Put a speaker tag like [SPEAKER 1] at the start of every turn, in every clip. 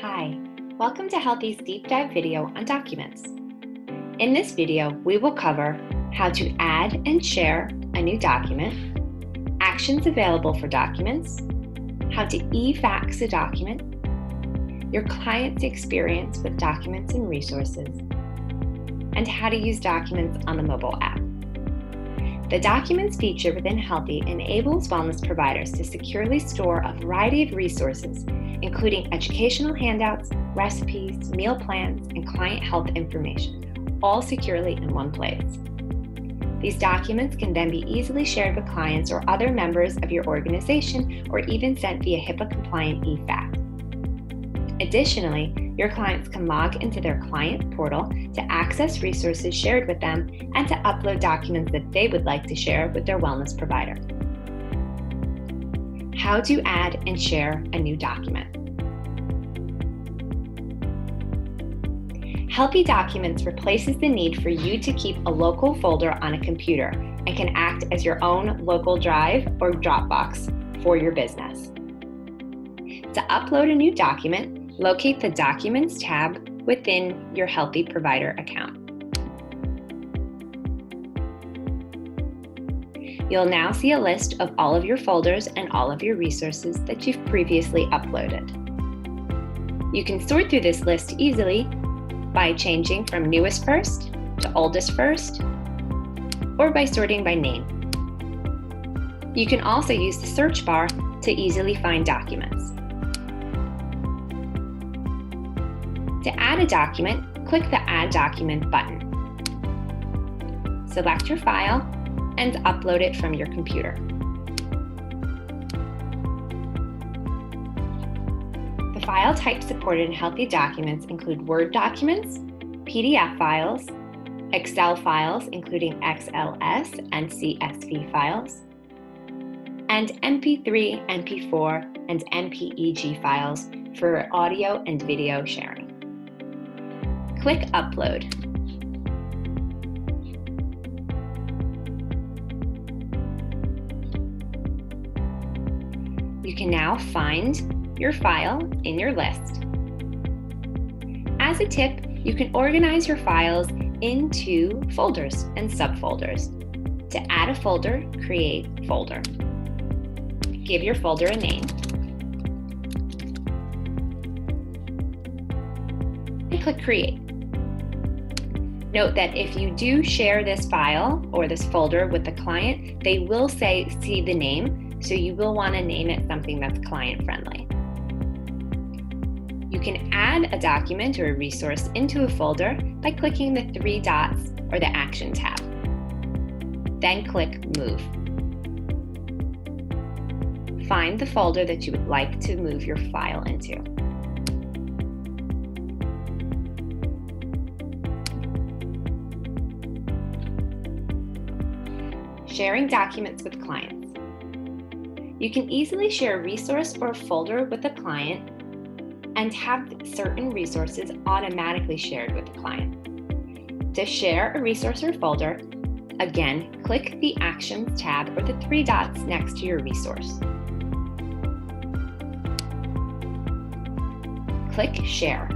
[SPEAKER 1] Hi, welcome to Healthie's deep dive video on documents. In this video, we will cover how to add and share a new document, actions available for documents, how to e-fax a document, your client's experience with documents and resources, and how to use documents on the mobile app. The Documents feature within Healthie enables wellness providers to securely store a variety of resources, including educational handouts, recipes, meal plans, and client health information, all securely in one place. These documents can then be easily shared with clients or other members of your organization, or even sent via HIPAA-compliant e-fax. Additionally, your clients can log into their client portal to access resources shared with them and to upload documents that they would like to share with their wellness provider. How to add and share a new document. Healthie Documents replaces the need for you to keep a local folder on a computer and can act as your own local drive or Dropbox for your business. To upload a new document, locate the Documents tab within your Healthie provider account. You'll now see a list of all of your folders and all of your resources that you've previously uploaded. You can sort through this list easily by changing from newest first to oldest first, or by sorting by name. You can also use the search bar to easily find documents. To add a document, click the Add Document button. Select your file and upload it from your computer. The file types supported in Healthie Documents include Word documents, PDF files, Excel files including XLS and CSV files, and MP3, MP4, and MPEG files for audio and video sharing. Click Upload. You can now find your file in your list. As a tip, you can organize your files into folders and subfolders. To add a folder, create folder. Give your folder a name. And click Create. Note that if you do share this file or this folder with the client, they will see the name, so you will want to name it something that's client-friendly. You can add a document or a resource into a folder by clicking the three dots or the Action tab. Then click Move. Find the folder that you would like to move your file into. Sharing documents with clients. You can easily share a resource or a folder with a client and have certain resources automatically shared with the client. To share a resource or folder, again, click the Actions tab or the three dots next to your resource. Click Share.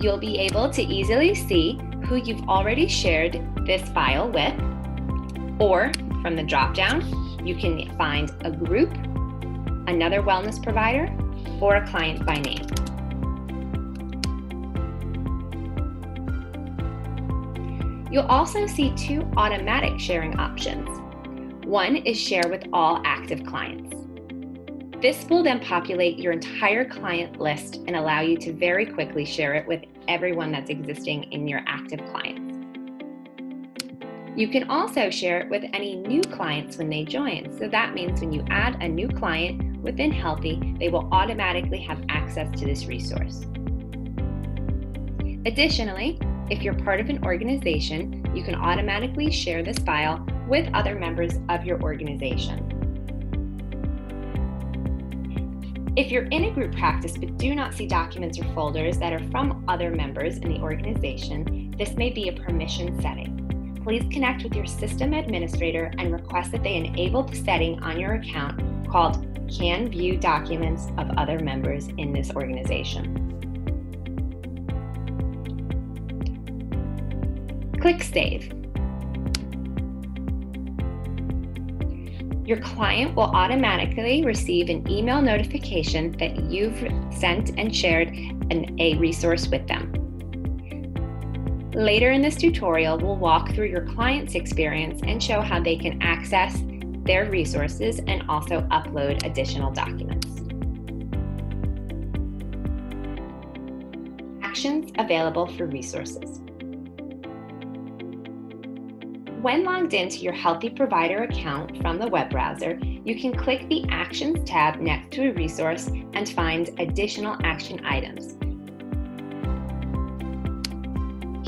[SPEAKER 1] You'll be able to easily see who you've already shared this file with, or from the drop-down, you can find a group, another wellness provider, or a client by name. You'll also see two automatic sharing options. One is Share with all active clients. This will then populate your entire client list and allow you to very quickly share it with everyone that's existing in your active clients. You can also share it with any new clients when they join. So that means when you add a new client within Healthie, they will automatically have access to this resource. Additionally, if you're part of an organization, you can automatically share this file with other members of your organization. If you're in a group practice but do not see documents or folders that are from other members in the organization, this may be a permission setting. Please connect with your system administrator and request that they enable the setting on your account called Can View Documents of Other Members in this Organization. Click Save. Your client will automatically receive an email notification that you've sent and shared a resource with them. Later in this tutorial, we'll walk through your client's experience and show how they can access their resources and also upload additional documents. Actions available for resources. When logged into your Healthie Provider account from the web browser, you can click the Actions tab next to a resource and find additional action items.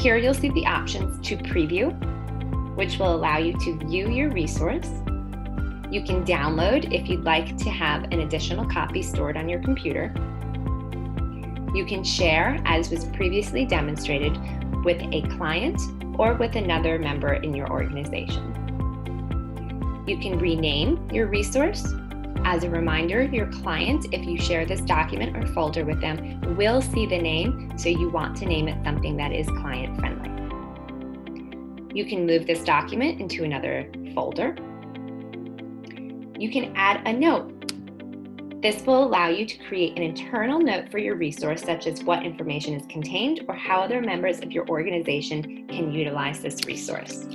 [SPEAKER 1] Here you'll see the options to preview, which will allow you to view your resource. You can download if you'd like to have an additional copy stored on your computer. You can share, as was previously demonstrated, with a client or with another member in your organization. You can rename your resource. As a reminder, your client, if you share this document or folder with them, will see the name, so you want to name it something that is client-friendly. You can move this document into another folder. You can add a note. This will allow you to create an internal note for your resource, such as what information is contained or how other members of your organization can utilize this resource.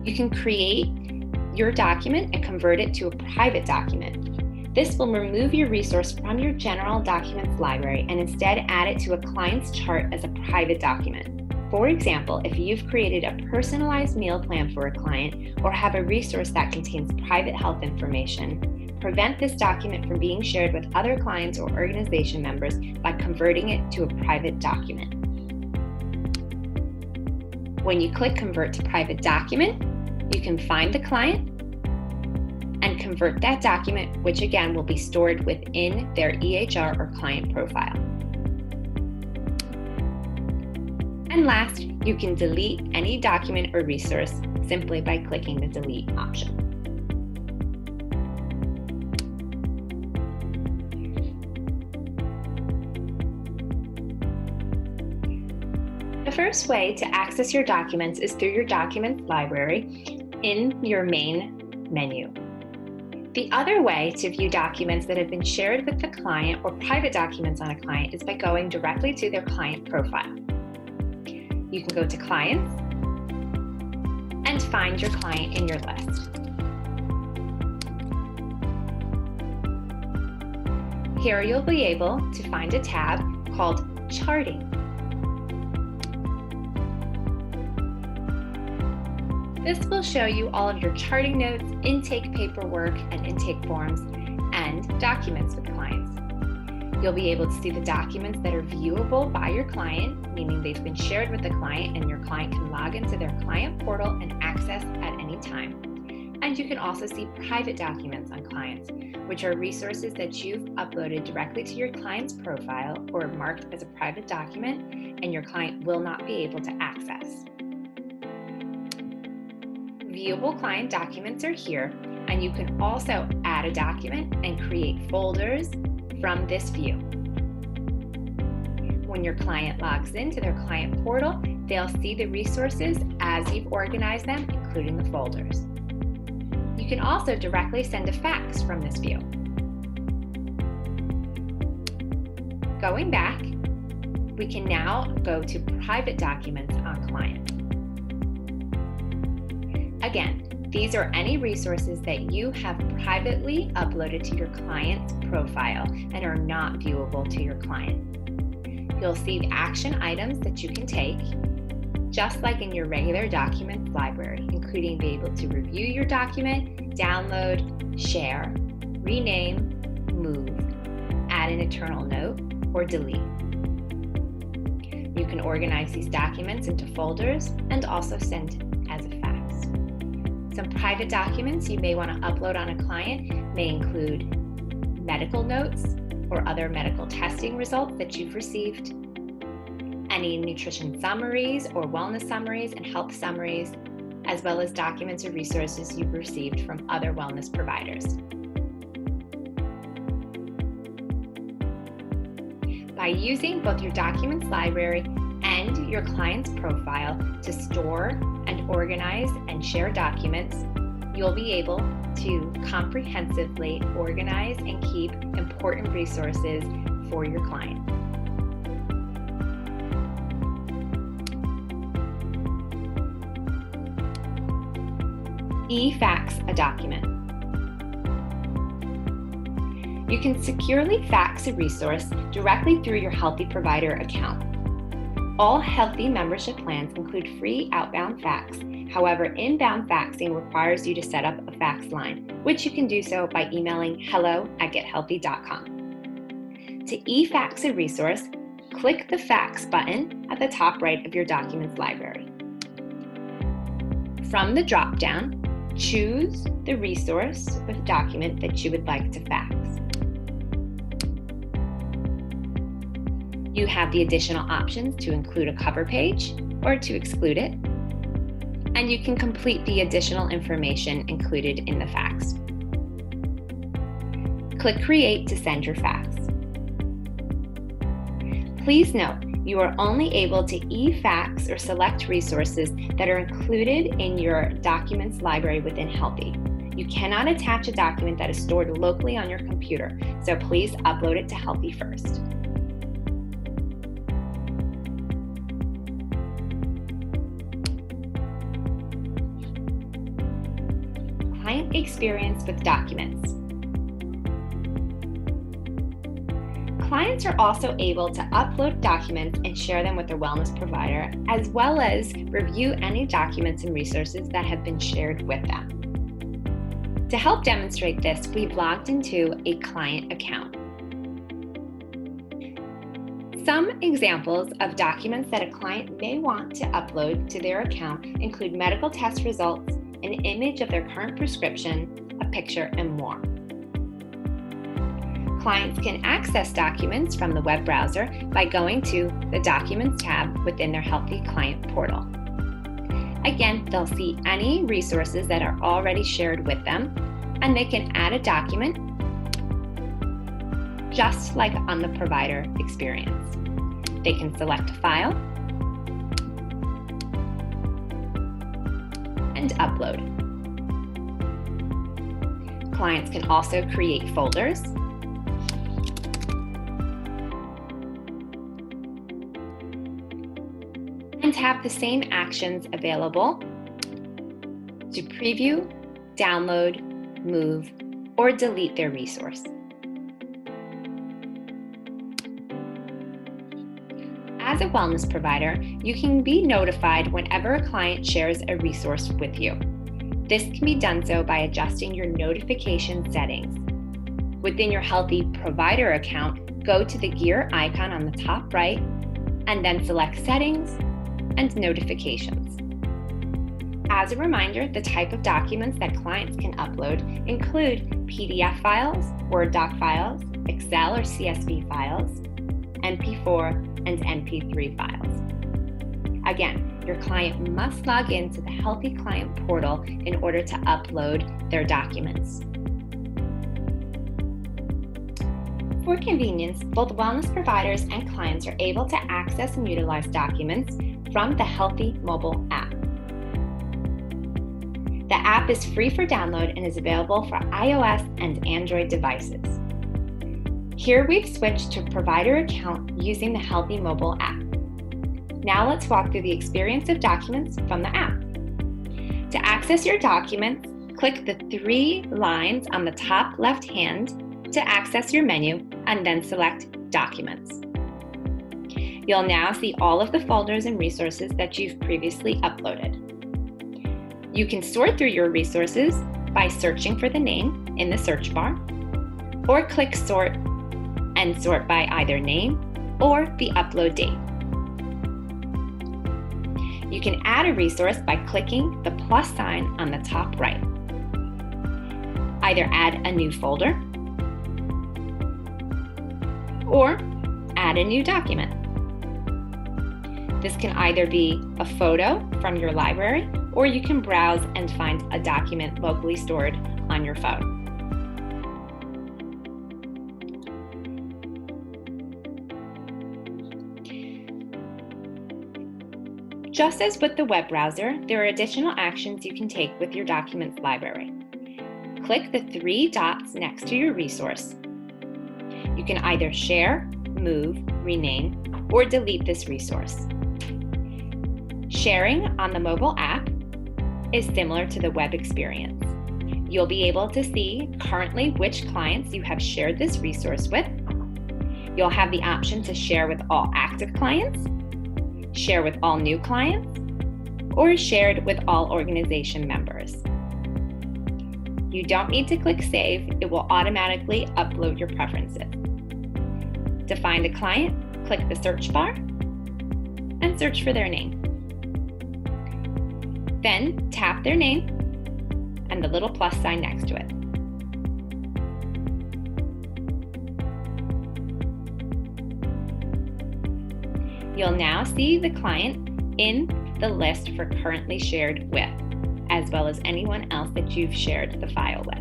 [SPEAKER 1] You can create your document and convert it to a private document. This will remove your resource from your general documents library and instead add it to a client's chart as a private document. For example, if you've created a personalized meal plan for a client or have a resource that contains private health information, prevent this document from being shared with other clients or organization members by converting it to a private document. When you click Convert to Private Document, you can find the client and convert that document, which again will be stored within their EHR or client profile. And last, you can delete any document or resource simply by clicking the Delete option. The first way to access your documents is through your Documents library in your main menu. The other way to view documents that have been shared with the client or private documents on a client is by going directly to their client profile. You can go to Clients and find your client in your list. Here you'll be able to find a tab called Charting. This will show you all of your charting notes, intake paperwork and intake forms, and documents with clients. You'll be able to see the documents that are viewable by your client, meaning they've been shared with the client and your client can log into their client portal and access at any time. And you can also see private documents on clients, which are resources that you've uploaded directly to your client's profile or marked as a private document and your client will not be able to access. Viewable client documents are here, and you can also add a document and create folders from this view. When your client logs into their client portal, they'll see the resources as you've organized them, including the folders. You can also directly send a fax from this view. Going back, we can now go to private documents on client. Again, these are any resources that you have privately uploaded to your client's profile and are not viewable to your client. You'll see the action items that you can take, just like in your regular documents library, including being able to review your document, download, share, rename, move, add an internal note, or delete. You can organize these documents into folders and also send as a fax. Some private documents you may want to upload on a client may include medical notes or other medical testing results that you've received. any nutrition summaries or wellness summaries and health summaries, as well as documents or resources you've received from other wellness providers. By using both your documents library and your client's profile to store and organize and share documents, you'll be able to comprehensively organize and keep important resources for your client. E-fax a document. You can securely fax a resource directly through your Healthie provider account. All Healthie membership plans include free outbound fax. However, inbound faxing requires you to set up a fax line, which you can do so by emailing hello@gethealthie.com. To e-fax a resource, click the fax button at the top right of your documents library. From the drop-down, choose the resource or the document that you would like to fax. You have the additional options to include a cover page or to exclude it, and you can complete the additional information included in the fax. Click Create to send your fax. Please note, you are only able to e-fax or select resources that are included in your documents library within Healthie. You cannot attach a document that is stored locally on your computer, so please upload it to Healthie first. Client experience with documents. Clients are also able to upload documents and share them with their wellness provider, as well as review any documents and resources that have been shared with them. To help demonstrate this, we've logged into a client account. Some examples of documents that a client may want to upload to their account include medical test results, an image of their current prescription, a picture, and more. Clients can access documents from the web browser by going to the Documents tab within their Healthie client portal. Again, they'll see any resources that are already shared with them, and they can add a document just like on the provider experience. They can select a file and upload. Clients can also create folders and have the same actions available to preview, download, move, or delete their resource. As a wellness provider, you can be notified whenever a client shares a resource with you. This can be done so by adjusting your notification settings. Within your Healthie provider account, go to the gear icon on the top right, and then select Settings and Notifications. As a reminder, the type of documents that clients can upload include PDF files, Word doc files, Excel or CSV files, MP4, and MP3 files. Again, your client must log into the Healthie client portal in order to upload their documents. For convenience, both wellness providers and clients are able to access and utilize documents from the Healthie mobile app. The app is free for download and is available for iOS and Android devices. Here we've switched to provider account using the Healthie mobile app. Now let's walk through the experience of documents from the app. To access your documents, click the 3 lines on the top left hand to access your menu and then select Documents. You'll now see all of the folders and resources that you've previously uploaded. You can sort through your resources by searching for the name in the search bar, or click Sort and sort by either name or the upload date. You can add a resource by clicking the plus sign on the top right. Either add a new folder or add a new document. This can either be a photo from your library, or you can browse and find a document locally stored on your phone. Just as with the web browser, there are additional actions you can take with your documents library. Click the 3 dots next to your resource. You can either share, move, rename, or delete this resource. Sharing on the mobile app is similar to the web experience. You'll be able to see currently which clients you have shared this resource with. You'll have the option to share with all active clients, share with all new clients, or shared with all organization members. You don't need to click Save, it will automatically upload your preferences. To find a client, click the search bar and search for their name. Then tap their name and the little plus sign next to it. You'll now see the client in the list for currently shared with, as well as anyone else that you've shared the file with.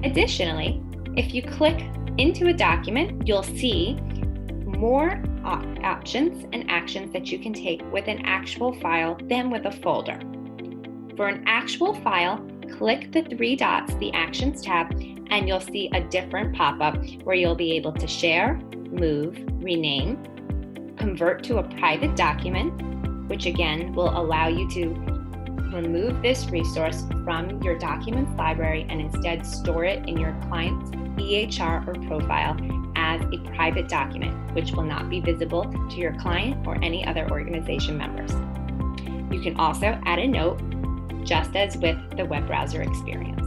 [SPEAKER 1] Additionally, if you click into a document, you'll see more options and actions that you can take with an actual file than with a folder. For an actual file, click the 3 dots, the Actions tab, and you'll see a different pop-up where you'll be able to share, move, rename, convert to a private document, which again will allow you to remove this resource from your documents library and instead store it in your client's EHR or profile as a private document, which will not be visible to your client or any other organization members. You can also add a note, just as with the web browser experience.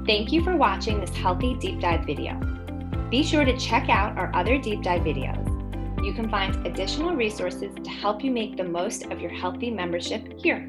[SPEAKER 1] Thank you for watching this Healthie deep dive video. Be sure to check out our other deep dive videos. You can find additional resources to help you make the most of your Healthie membership here.